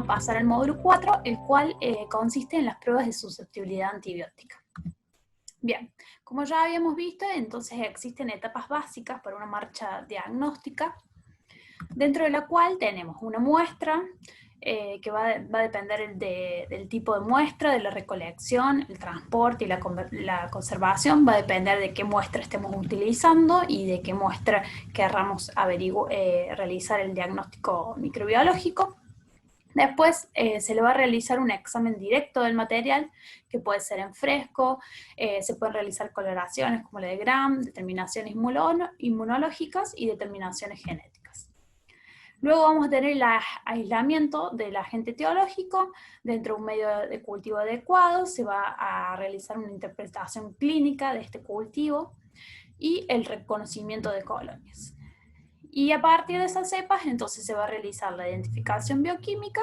a pasar al módulo 4, el cual consiste en las pruebas de susceptibilidad antibiótica. Bien, como ya habíamos visto, entonces existen etapas básicas para una marcha diagnóstica, dentro de la cual tenemos una muestra, que va a depender del tipo de muestra, de la recolección, el transporte y la conservación, va a depender de qué muestra estemos utilizando y de qué muestra querramos realizar el diagnóstico microbiológico. Después se le va a realizar un examen directo del material, que puede ser en fresco, se pueden realizar coloraciones como la de Gram, determinaciones inmunológicas y determinaciones genéticas. Luego vamos a tener el aislamiento del agente etiológico. Dentro de un medio de cultivo adecuado se va a realizar una interpretación clínica de este cultivo y el reconocimiento de colonias. Y a partir de esas cepas, entonces se va a realizar la identificación bioquímica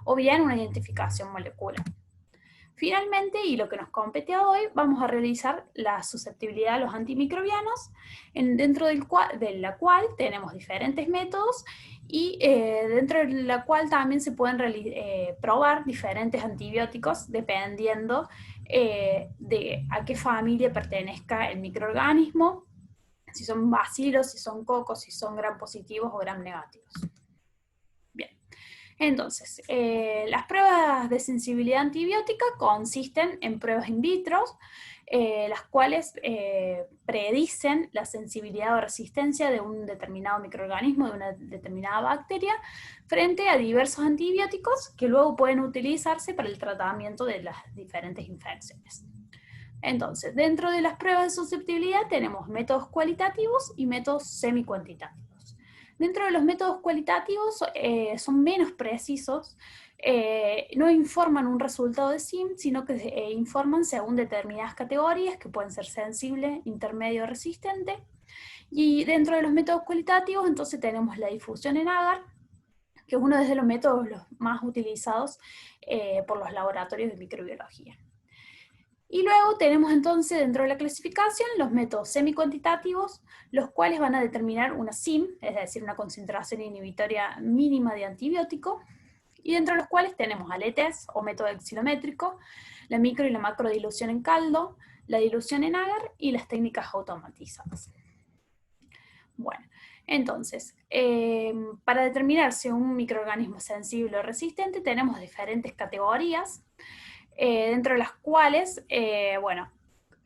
o bien una identificación molecular. Finalmente, y lo que nos compete hoy, vamos a realizar la susceptibilidad a los antimicrobianos, dentro de la cual tenemos diferentes métodos y dentro de la cual también se pueden probar diferentes antibióticos dependiendo de a qué familia pertenezca el microorganismo, si son bacilos, si son cocos, si son gram positivos o gram negativos. Bien, entonces, las pruebas de sensibilidad antibiótica consisten en pruebas in vitro, las cuales predicen la sensibilidad o resistencia de un determinado microorganismo, de una determinada bacteria, frente a diversos antibióticos que luego pueden utilizarse para el tratamiento de las diferentes infecciones. Entonces, dentro de las pruebas de susceptibilidad tenemos métodos cualitativos y métodos semi-cuantitativos. Dentro de los métodos cualitativos son menos precisos, no informan un resultado de SIM, sino que informan según determinadas categorías que pueden ser sensible, intermedio o resistente. Y dentro de los métodos cualitativos entonces tenemos la difusión en agar, que es uno de los métodos más utilizados por los laboratorios de microbiología. Y luego tenemos entonces dentro de la clasificación los métodos semi-cuantitativos, los cuales van a determinar una SIM, es decir, una concentración inhibitoria mínima de antibiótico, y dentro de los cuales tenemos al ETS o método excilométrico, la micro y la macro dilución en caldo, la dilución en agar y las técnicas automatizadas. Bueno, entonces, para determinar si un microorganismo es sensible o resistente tenemos diferentes categorías, dentro de las cuales, bueno,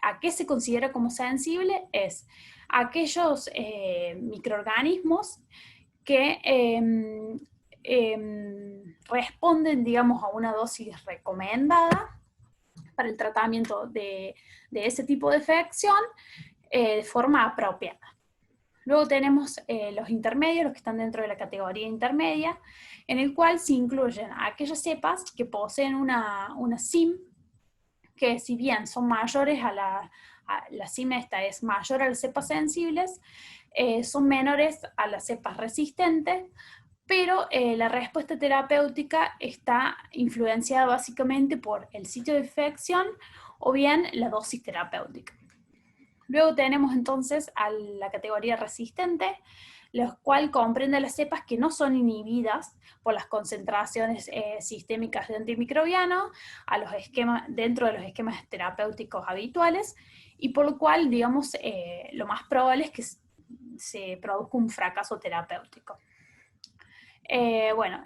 ¿a qué se considera como sensible? Es aquellos microorganismos que responden, digamos, a una dosis recomendada para el tratamiento de ese tipo de infección de forma apropiada. Luego tenemos los intermedios, los que están dentro de la categoría intermedia, en el cual se incluyen aquellas cepas que poseen una SIM, que si bien son mayores la SIM esta es mayor a las cepas sensibles, son menores a las cepas resistentes, pero la respuesta terapéutica está influenciada básicamente por el sitio de infección o bien la dosis terapéutica. Luego tenemos entonces a la categoría resistente, la cual comprende las cepas que no son inhibidas por las concentraciones sistémicas de antimicrobiano dentro de los esquemas terapéuticos habituales, y por lo cual, digamos, lo más probable es que se produzca un fracaso terapéutico. Bueno,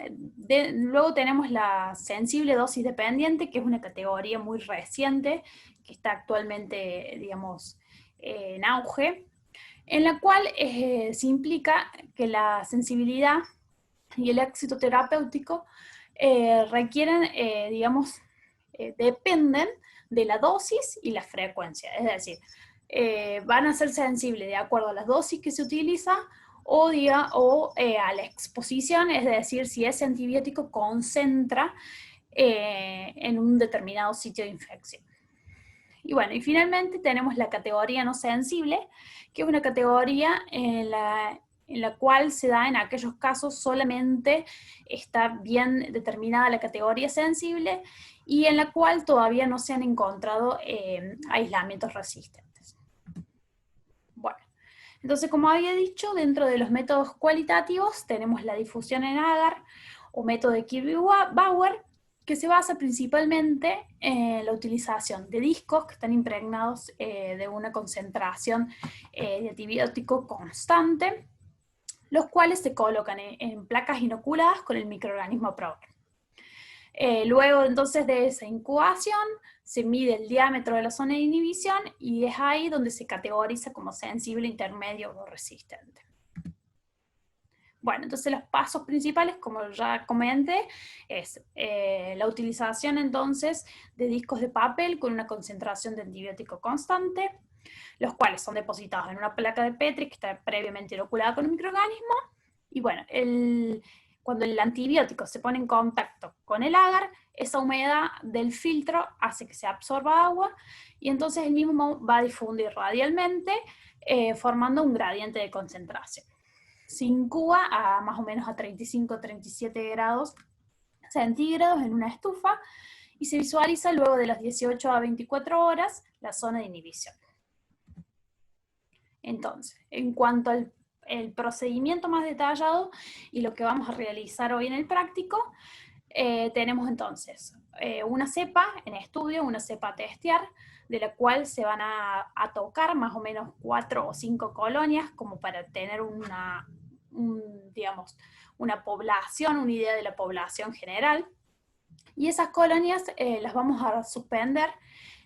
luego tenemos la sensible dosis dependiente, que es una categoría muy reciente, que está actualmente, digamos, en auge, en la cual se implica que la sensibilidad y el éxito terapéutico requieren, digamos, dependen de la dosis y la frecuencia, es decir, van a ser sensibles de acuerdo a las dosis que se utiliza o a la exposición, es decir, si ese antibiótico concentra en un determinado sitio de infección. Y bueno, y finalmente tenemos la categoría no sensible, que es una categoría en la cual se da en aquellos casos solamente está bien determinada la categoría sensible y en la cual todavía no se han encontrado aislamientos resistentes. Bueno, entonces como había dicho, dentro de los métodos cualitativos tenemos la difusión en agar o método de Kirby-Bauer, que se basa principalmente en la utilización de discos que están impregnados de una concentración de antibiótico constante, los cuales se colocan en placas inoculadas con el microorganismo PRODER. Luego entonces de esa incubación se mide el diámetro de la zona de inhibición y es ahí donde se categoriza como sensible, intermedio o resistente. Bueno, entonces los pasos principales, como ya comenté, es la utilización entonces de discos de papel con una concentración de antibiótico constante, los cuales son depositados en una placa de Petri que está previamente inoculada con un microorganismo, y bueno, cuando el antibiótico se pone en contacto con el agar, esa humedad del filtro hace que se absorba agua, y entonces el mismo va a difundir radialmente, formando un gradiente de concentración. Se incuba a más o menos a 35-37 grados centígrados en una estufa, y se visualiza luego de las 18 a 24 horas la zona de inhibición. Entonces, en cuanto al procedimiento más detallado y lo que vamos a realizar hoy en el práctico, tenemos entonces una cepa en estudio, una cepa a testear, de la cual se van a tocar más o menos 4 o 5 colonias, como para tener digamos, una población, una idea de la población general. Y esas colonias las vamos a suspender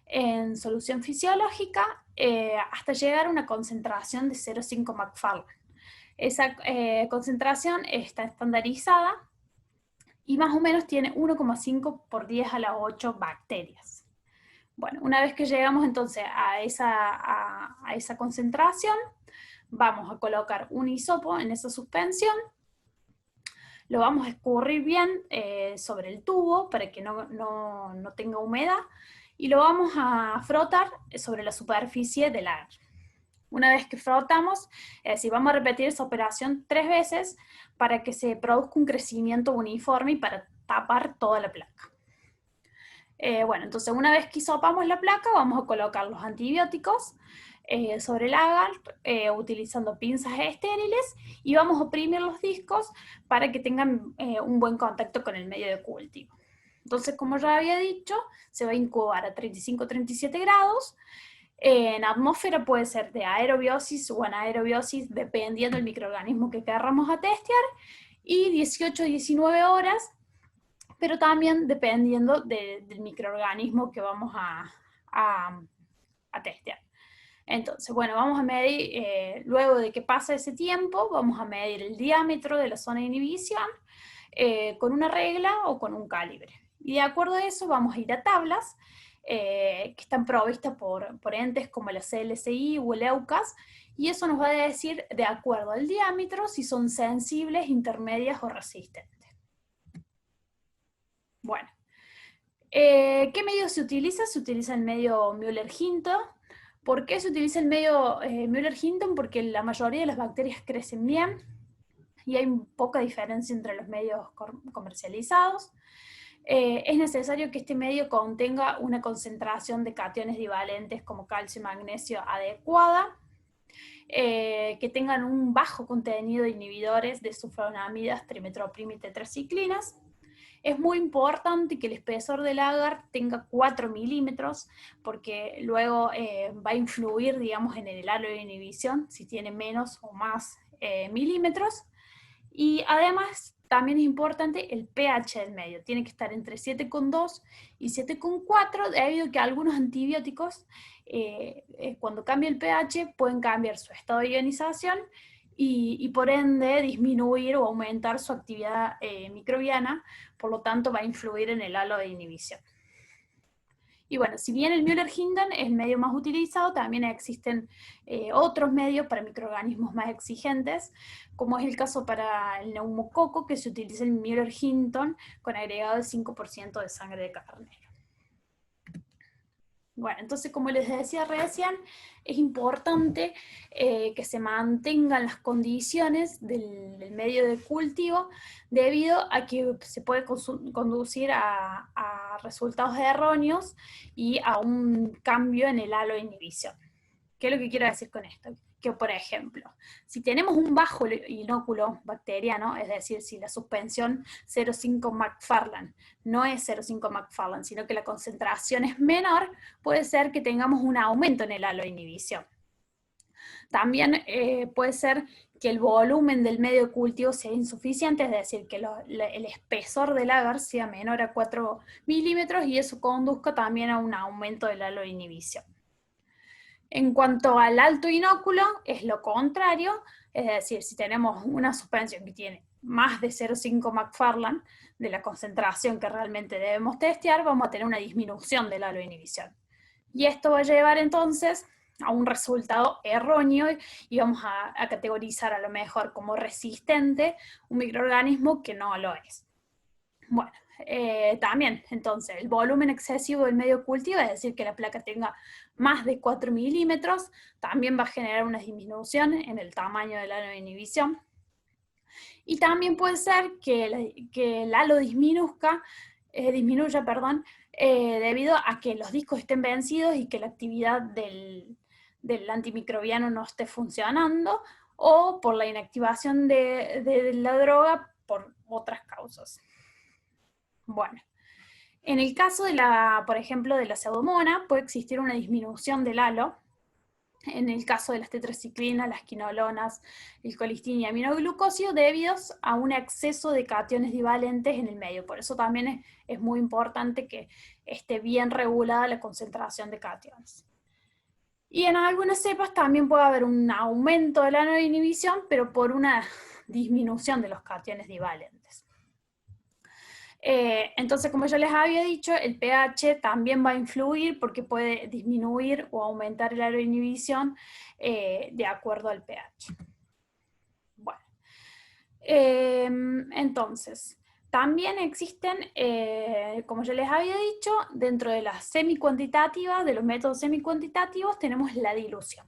en solución fisiológica hasta llegar a una concentración de 0,5 McFarland. Esa concentración está estandarizada y más o menos tiene 1,5 por 10 a la 8 bacterias. Bueno, una vez que llegamos entonces a esa concentración, vamos a colocar un hisopo en esa suspensión, lo vamos a escurrir bien sobre el tubo para que no tenga humedad, y lo vamos a frotar sobre la superficie del agar. Una vez que frotamos, vamos a repetir esa operación 3 veces para que se produzca un crecimiento uniforme y para tapar toda la placa. Bueno, entonces una vez que hisopamos la placa, vamos a colocar los antibióticos sobre el agar utilizando pinzas estériles, y vamos a oprimir los discos para que tengan un buen contacto con el medio de cultivo. Entonces, como ya había dicho, se va a incubar a 35-37 grados. En atmósfera puede ser de aerobiosis o anaerobiosis, dependiendo del microorganismo que queramos a testear, y 18-19 horas, pero también dependiendo del microorganismo que vamos a testear. Entonces, bueno, vamos a medir, luego de que pasa ese tiempo, vamos a medir el diámetro de la zona de inhibición con una regla o con un calibre. Y de acuerdo a eso vamos a ir a tablas que están provistas por entes como la CLSI o el EUCAS, y eso nos va a decir, de acuerdo al diámetro, si son sensibles, intermedias o resistentes. Bueno, ¿qué medio se utiliza? Se utiliza el medio Müller-Hinton. ¿Por qué se utiliza el medio Müller-Hinton? Porque la mayoría de las bacterias crecen bien y hay poca diferencia entre los medios comercializados. Es necesario que este medio contenga una concentración de cationes divalentes como calcio y magnesio adecuada, que tengan un bajo contenido de inhibidores de sulfonamidas, trimetoprim y tetraciclinas. Es muy importante que el espesor del agar tenga 4 milímetros, porque luego va a influir, digamos, en el halo de inhibición, si tiene menos o más milímetros. Y además, también es importante el pH del medio. Tiene que estar entre 7,2 y 7,4, debido a que algunos antibióticos, cuando cambia el pH, pueden cambiar su estado de ionización y por ende disminuir o aumentar su actividad microbiana, por lo tanto va a influir en el halo de inhibición. Y bueno, si bien el Müller-Hinton es el medio más utilizado, también existen otros medios para microorganismos más exigentes, como es el caso para el neumococo, que se utiliza el Müller-Hinton con agregado del 5% de sangre de carnero. Bueno, entonces, como les decía recién, es importante que se mantengan las condiciones del medio de cultivo, debido a que se puede conducir a resultados erróneos y a un cambio en el halo de inhibición. ¿Qué es lo que quiero decir con esto? que, por ejemplo, si tenemos un bajo inóculo bacteriano, es decir, si la suspensión 0,5 McFarland no es 0,5 McFarland, sino que la concentración es menor, puede ser que tengamos un aumento en el halo de inhibición. También puede ser que el volumen del medio de cultivo sea insuficiente, es decir, que el espesor del agar sea menor a 4 milímetros y eso conduzca también a un aumento del halo de inhibición. En cuanto al alto inóculo, es lo contrario, es decir, si tenemos una suspensión que tiene más de 0,5 McFarland de la concentración que realmente debemos testear, vamos a tener una disminución del halo de inhibición. Y esto va a llevar entonces a un resultado erróneo y vamos a categorizar a lo mejor como resistente un microorganismo que no lo es. Bueno, también, entonces, el volumen excesivo del medio cultivo, es decir, que la placa tenga más de 4 milímetros, también va a generar una disminución en el tamaño del halo de inhibición. Y también puede ser que el halo disminuya, debido a que los discos estén vencidos y que la actividad del antimicrobiano no esté funcionando, o por la inactivación de la droga por otras causas. Bueno, en el caso por ejemplo, de la pseudomonas, puede existir una disminución del halo. En el caso de las tetraciclinas, las quinolonas, el colistina y aminoglucosio, debidos a un exceso de cationes divalentes en el medio. Por eso también es muy importante que esté bien regulada la concentración de cationes. Y en algunas cepas también puede haber un aumento del halo de inhibición, pero por una disminución de los cationes divalentes. Entonces, como ya les había dicho, el pH también va a influir porque puede disminuir o aumentar el halo de inhibición de acuerdo al pH. Bueno, entonces, también existen, como ya les había dicho, dentro de las semicuantitativas, de los métodos semicuantitativos, tenemos la dilución.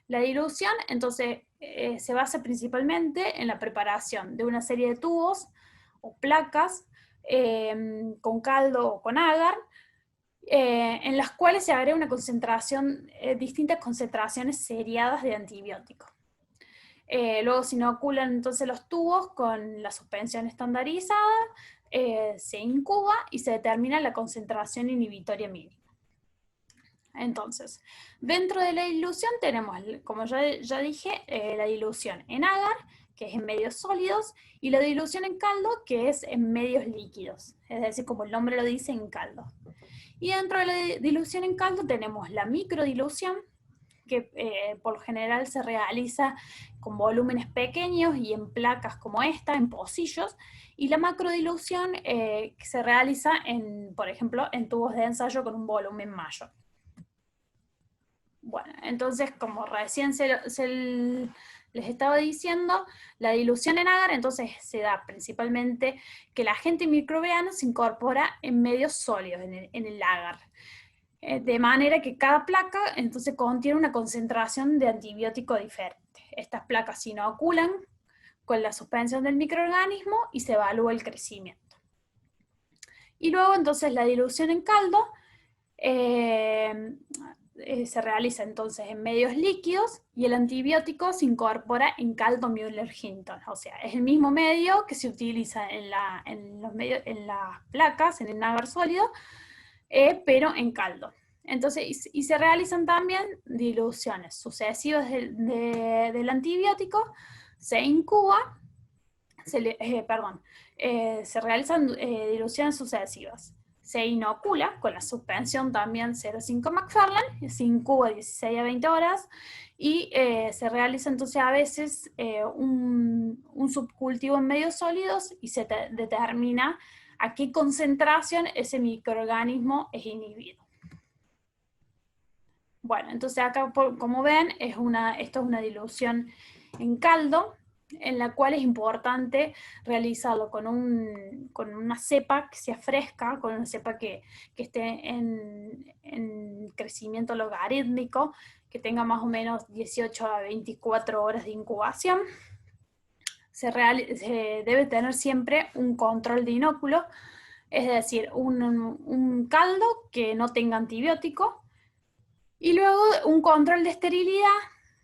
La dilución, entonces, se basa principalmente en la preparación de una serie de tubos o placas con caldo o con agar, en las cuales se agrega una concentración, distintas concentraciones seriadas de antibióticos. Luego se inoculan entonces los tubos con la suspensión estandarizada, se incuba y se determina la concentración inhibitoria mínima. Entonces, dentro de la dilución tenemos, como ya dije, la dilución en agar, que es en medios sólidos, y la dilución en caldo, que es en medios líquidos, es decir, como el nombre lo dice, en caldo. Y dentro de la dilución en caldo tenemos la microdilución, que por lo general se realiza con volúmenes pequeños y en placas como esta, en pocillos, y la macrodilución que se realiza, por ejemplo, en tubos de ensayo con un volumen mayor. Bueno, entonces, como recién les estaba diciendo, la dilución en agar entonces se da principalmente que el agente microbiano se incorpora en medios sólidos, en el agar. De manera que cada placa entonces contiene una concentración de antibiótico diferente. Estas placas se inoculan con la suspensión del microorganismo y se evalúa el crecimiento. Y luego entonces la dilución en caldo se realiza entonces en medios líquidos y el antibiótico se incorpora en caldo Müller-Hinton. O sea, es el mismo medio que se utiliza en las placas, en el agar sólido, pero en caldo. Entonces, y se realizan también diluciones sucesivas del antibiótico, se incuba, se realizan diluciones sucesivas. Se inocula con la suspensión también 0,5 McFarland, se incuba 16 a 20 horas y se realiza entonces a veces un subcultivo en medios sólidos y se determina a qué concentración ese microorganismo es inhibido. Bueno, entonces acá, como ven, esto es una dilución en caldo, en la cual es importante realizarlo con una cepa que sea fresca, con una cepa que esté en crecimiento logarítmico, que tenga más o menos 18 a 24 horas de incubación. Se debe tener siempre un control de inóculo, es decir, un caldo que no tenga antibiótico, y luego un control de esterilidad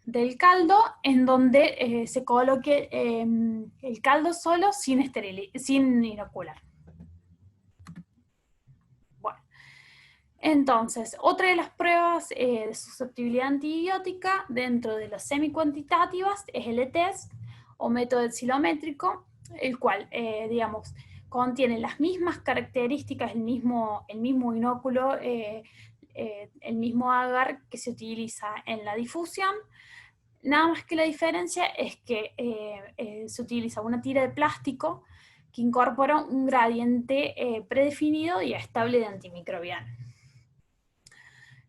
del caldo en donde se coloque el caldo solo sin inocular. Bueno, entonces, otra de las pruebas de susceptibilidad antibiótica dentro de las semicuantitativas es el ETEST o método epsilométrico, el cual, digamos, contiene las mismas características, el mismo inóculo, el mismo agar que se utiliza en la difusión. Nada más que la diferencia es que se utiliza una tira de plástico que incorpora un gradiente predefinido y estable de antimicrobiano.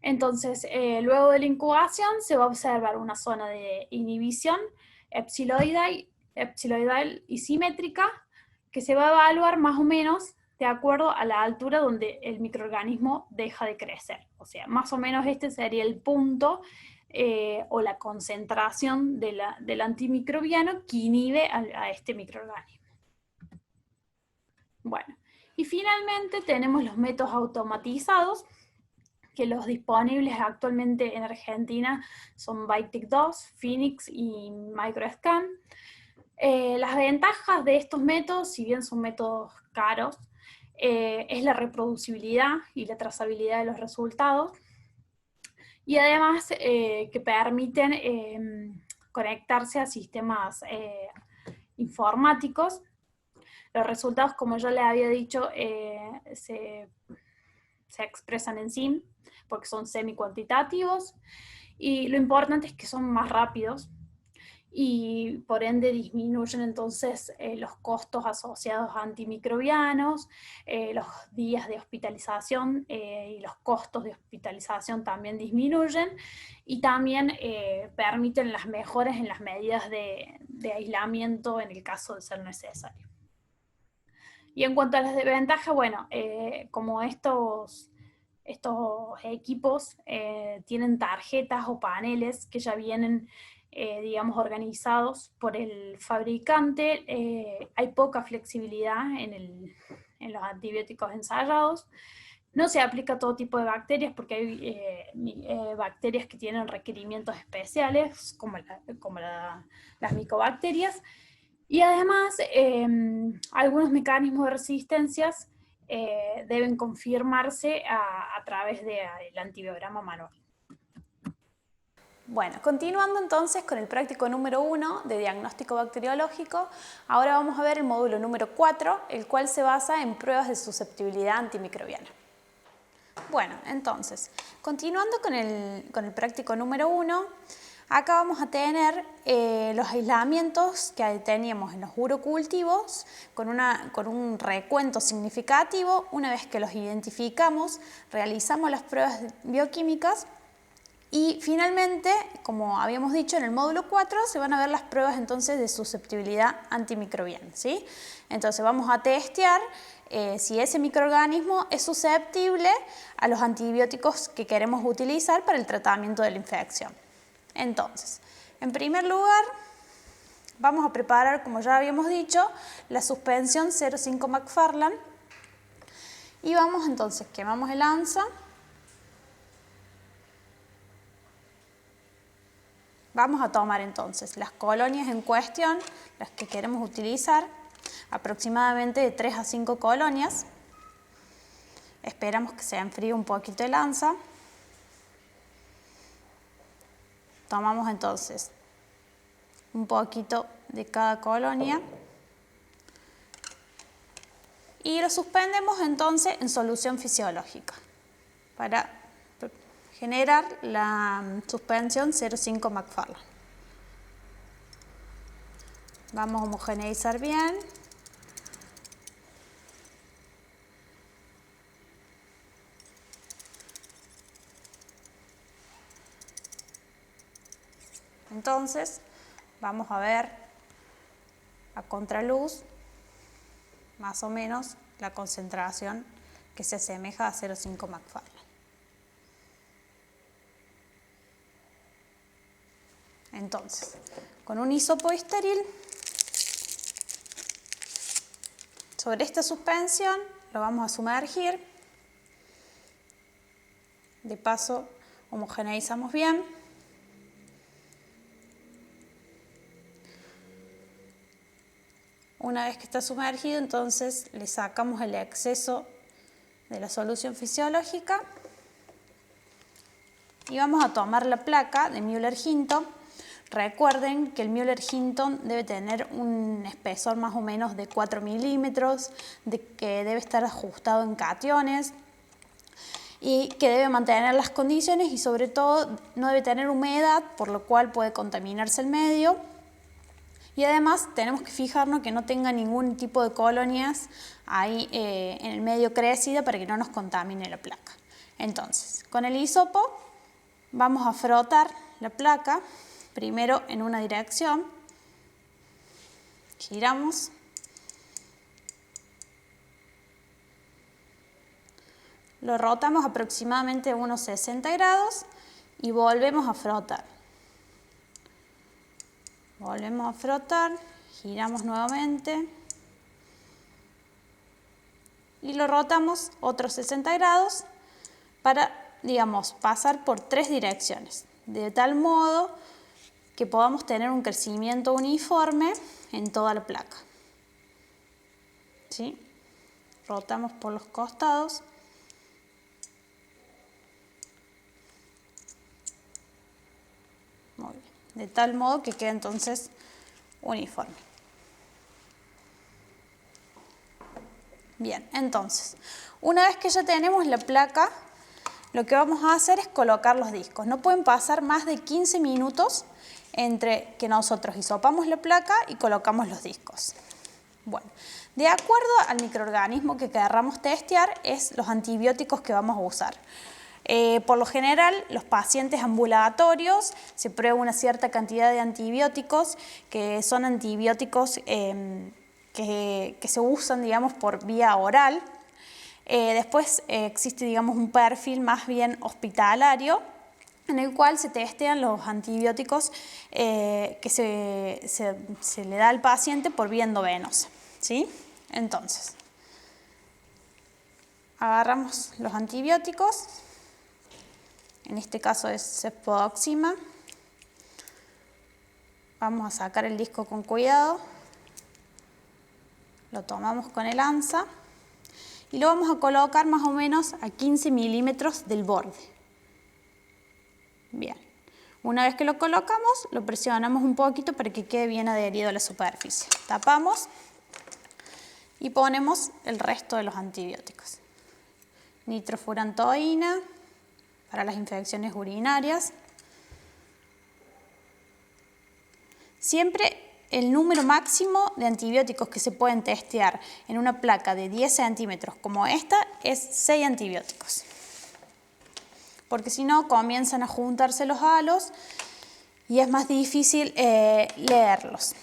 Entonces, luego de la incubación se va a observar una zona de inhibición epsiloidal y simétrica que se va a evaluar más o menos de acuerdo a la altura donde el microorganismo deja de crecer. O sea, más o menos este sería el punto o la concentración del antimicrobiano que inhibe a este microorganismo. Bueno, y finalmente tenemos los métodos automatizados, que los disponibles actualmente en Argentina son Vitek 2, Phoenix y Microscan. Las ventajas de estos métodos, si bien son métodos caros, es la reproducibilidad y la trazabilidad de los resultados, y además que permiten conectarse a sistemas informáticos. Los resultados, como yo les había dicho, se expresan en SIM, porque son semi-cuantitativos, y lo importante es que son más rápidos, y por ende disminuyen entonces los costos asociados a antimicrobianos, los días de hospitalización y los costos de hospitalización también disminuyen, y también permiten las mejoras en las medidas de aislamiento en el caso de ser necesario. Y en cuanto a las desventajas, bueno, como estos equipos tienen tarjetas o paneles que ya vienen, digamos, organizados por el fabricante, hay poca flexibilidad en los antibióticos ensayados. No se aplica a todo tipo de bacterias porque hay bacterias que tienen requerimientos especiales, como las micobacterias. Y además, algunos mecanismos de resistencias deben confirmarse a través del antibiograma manual. Bueno, continuando entonces con el práctico número 1 de diagnóstico bacteriológico, ahora vamos a ver el módulo número 4, el cual se basa en pruebas de susceptibilidad antimicrobiana. Bueno, entonces, continuando con el práctico número 1, acá vamos a tener los aislamientos que teníamos en los urocultivos con un recuento significativo. Una vez que los identificamos, realizamos las pruebas bioquímicas y finalmente, como habíamos dicho en el módulo 4, se van a ver las pruebas entonces de susceptibilidad antimicrobiana, ¿sí? Entonces vamos a testear si ese microorganismo es susceptible a los antibióticos que queremos utilizar para el tratamiento de la infección. Entonces, en primer lugar, vamos a preparar, como ya habíamos dicho, la suspensión 0,5 McFarland. Y vamos entonces, quemamos el ANSA. Vamos a tomar entonces las colonias en cuestión, las que queremos utilizar, aproximadamente de 3 a 5 colonias. Esperamos que se enfríe un poquito el ANSA. Tomamos entonces un poquito de cada colonia y lo suspendemos entonces en solución fisiológica para generar la suspensión 0,5 McFarland. Vamos a homogeneizar bien. Entonces, vamos a ver a contraluz más o menos la concentración que se asemeja a 0,5 McFarland. Entonces, con un hisopo estéril, sobre esta suspensión lo vamos a sumergir. De paso, homogeneizamos bien. Una vez que está sumergido, entonces le sacamos el exceso de la solución fisiológica y vamos a tomar la placa de Müller-Hinton. Recuerden que el Müller-Hinton debe tener un espesor más o menos de 4 milímetros, que debe estar ajustado en cationes y que debe mantener las condiciones y sobre todo no debe tener humedad, por lo cual puede contaminarse el medio. Y además tenemos que fijarnos que no tenga ningún tipo de colonias ahí en el medio crecida para que no nos contamine la placa. Entonces, con el hisopo vamos a frotar la placa, primero en una dirección, giramos, lo rotamos aproximadamente unos 60 grados y volvemos a frotar. Volvemos a frotar, giramos nuevamente y lo rotamos otros 60 grados para, digamos, pasar por 3 direcciones, de tal modo que podamos tener un crecimiento uniforme en toda la placa. ¿Sí? Rotamos por los costados. Muy bien. De tal modo que quede entonces uniforme. Bien, entonces, una vez que ya tenemos la placa, lo que vamos a hacer es colocar los discos. No pueden pasar más de 15 minutos entre que nosotros hisopamos la placa y colocamos los discos. Bueno, de acuerdo al microorganismo que querramos testear, es los antibióticos que vamos a usar. Por lo general, los pacientes ambulatorios se prueba una cierta cantidad de antibióticos, que son antibióticos que se usan, digamos, por vía oral. Después existe, digamos, un perfil más bien hospitalario, en el cual se testean los antibióticos que se le da al paciente por vía endovenosa, ¿sí? Entonces, agarramos los antibióticos. En este caso es cefpodoxima. Vamos a sacar el disco con cuidado. Lo tomamos con el anza y lo vamos a colocar más o menos a 15 milímetros del borde. Bien. Una vez que lo colocamos, lo presionamos un poquito para que quede bien adherido a la superficie. Tapamos y ponemos el resto de los antibióticos. Nitrofurantoína para las infecciones urinarias. Siempre el número máximo de antibióticos que se pueden testear en una placa de 10 centímetros como esta es 6 antibióticos. Porque si no comienzan a juntarse los halos y es más difícil leerlos.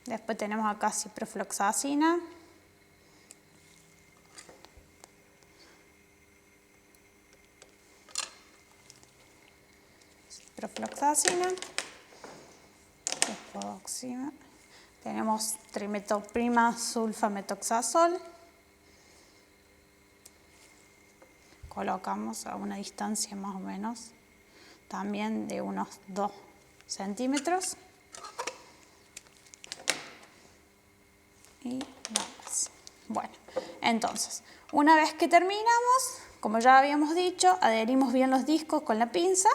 Después tenemos acá ciprofloxacina. Tenemos trimetoprima sulfametoxazol. Colocamos a una distancia más o menos también de unos 2 centímetros. Y vamos. Bueno, entonces, una vez que terminamos, como ya habíamos dicho, adherimos bien los discos con la pinza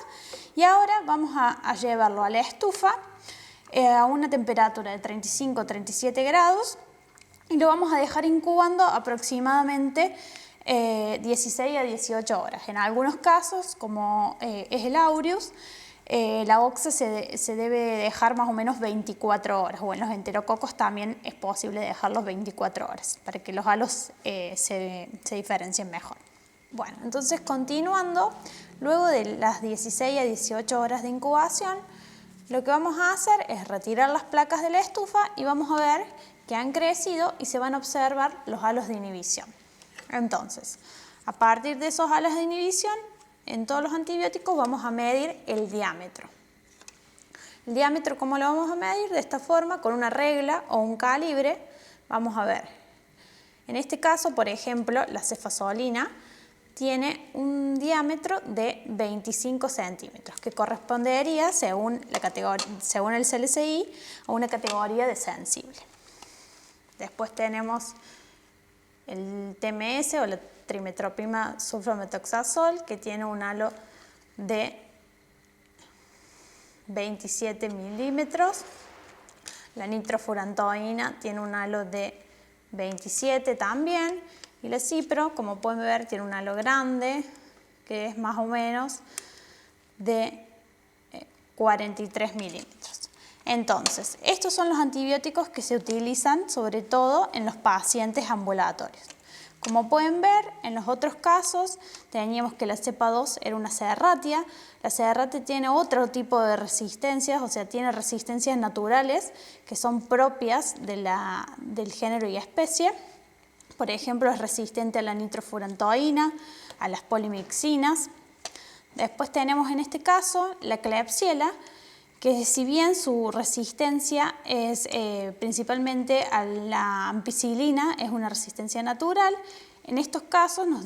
y ahora vamos a llevarlo a la estufa a una temperatura de 35-37 grados y lo vamos a dejar incubando aproximadamente 16 a 18 horas. En algunos casos, como es el aureus, la OXA se debe dejar más o menos 24 horas, o en los enterococos también es posible dejarlos 24 horas para que los halos se diferencien mejor. Bueno, entonces continuando, luego de las 16 a 18 horas de incubación, lo que vamos a hacer es retirar las placas de la estufa y vamos a ver que han crecido y se van a observar los halos de inhibición. Entonces, a partir de esos halos de inhibición, en todos los antibióticos vamos a medir el diámetro. El diámetro, ¿cómo lo vamos a medir? De esta forma, con una regla o un calibre, vamos a ver. En este caso, por ejemplo, la cefazolina tiene un diámetro de 25 centímetros, que correspondería, según el CLCI, a una categoría de sensible. Después tenemos el TMS o la trimetropima sulfametoxazol, que tiene un halo de 27 milímetros. La nitrofurantoína tiene un halo de 27 también. Y la cipro, como pueden ver, tiene un halo grande, que es más o menos de 43 milímetros. Entonces, estos son los antibióticos que se utilizan sobre todo en los pacientes ambulatorios. Como pueden ver, en los otros casos teníamos que la cepa 2 era una serratia. La serratia tiene otro tipo de resistencias, o sea, tiene resistencias naturales que son propias del género y especie. Por ejemplo, es resistente a la nitrofurantoína, a las polimixinas. Después tenemos en este caso la Klebsiella, que si bien su resistencia es principalmente a la ampicilina, es una resistencia natural, en estos casos nos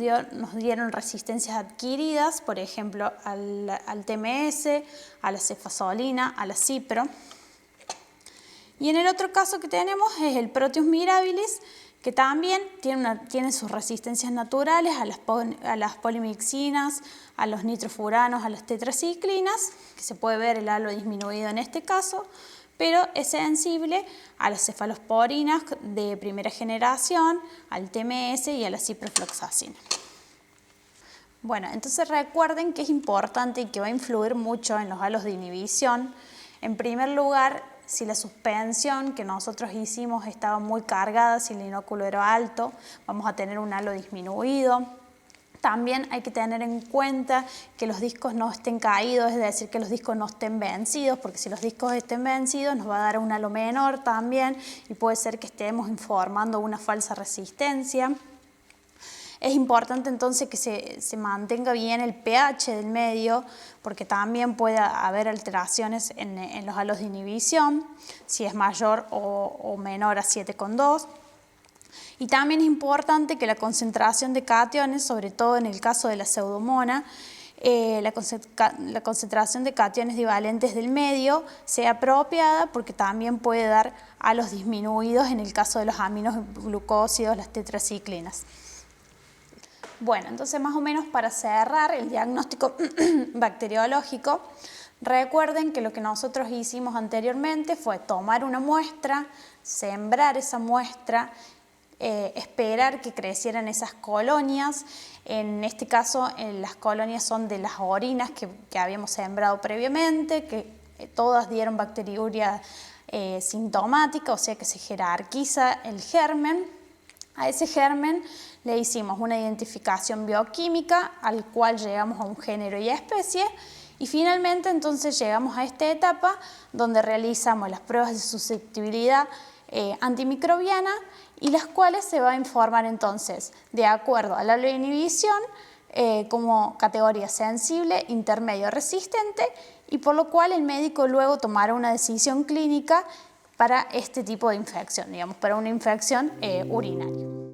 dieron resistencias adquiridas, por ejemplo, al TMS, a la cefazolina, a la cipro. Y en el otro caso que tenemos es el Proteus mirabilis, que también tiene sus resistencias naturales a las polimixinas, a los nitrofuranos, a las tetraciclinas, que se puede ver el halo disminuido en este caso, pero es sensible a las cefalosporinas de primera generación, al TMS y a la ciprofloxacina. Bueno, entonces recuerden que es importante y que va a influir mucho en los halos de inhibición. En primer lugar, si la suspensión que nosotros hicimos estaba muy cargada, si el inóculo era alto, vamos a tener un halo disminuido. También hay que tener en cuenta que los discos no estén caídos, es decir, que los discos no estén vencidos, porque si los discos estén vencidos nos va a dar un halo menor también y puede ser que estemos informando una falsa resistencia. Es importante entonces que se mantenga bien el pH del medio, porque también puede haber alteraciones en los halos de inhibición, si es mayor o menor a 7,2. Y también es importante que la concentración de cationes, sobre todo en el caso de la pseudomonas, la concentración de cationes divalentes del medio sea apropiada, porque también puede dar halos disminuidos en el caso de los aminoglucósidos, las tetraciclinas. Bueno, entonces más o menos para cerrar el diagnóstico bacteriológico, recuerden que lo que nosotros hicimos anteriormente fue tomar una muestra, sembrar esa muestra, esperar que crecieran esas colonias. En este caso, las colonias son de las orinas que habíamos sembrado previamente, que todas dieron bacteriuria sintomática, o sea que se jerarquiza el germen. A ese germen le hicimos una identificación bioquímica, al cual llegamos a un género y especie, y finalmente entonces llegamos a esta etapa donde realizamos las pruebas de susceptibilidad antimicrobiana, y las cuales se va a informar entonces de acuerdo a la inhibición como categoría sensible, intermedio, resistente, y por lo cual el médico luego tomará una decisión clínica para este tipo de infección, digamos, para una infección urinaria.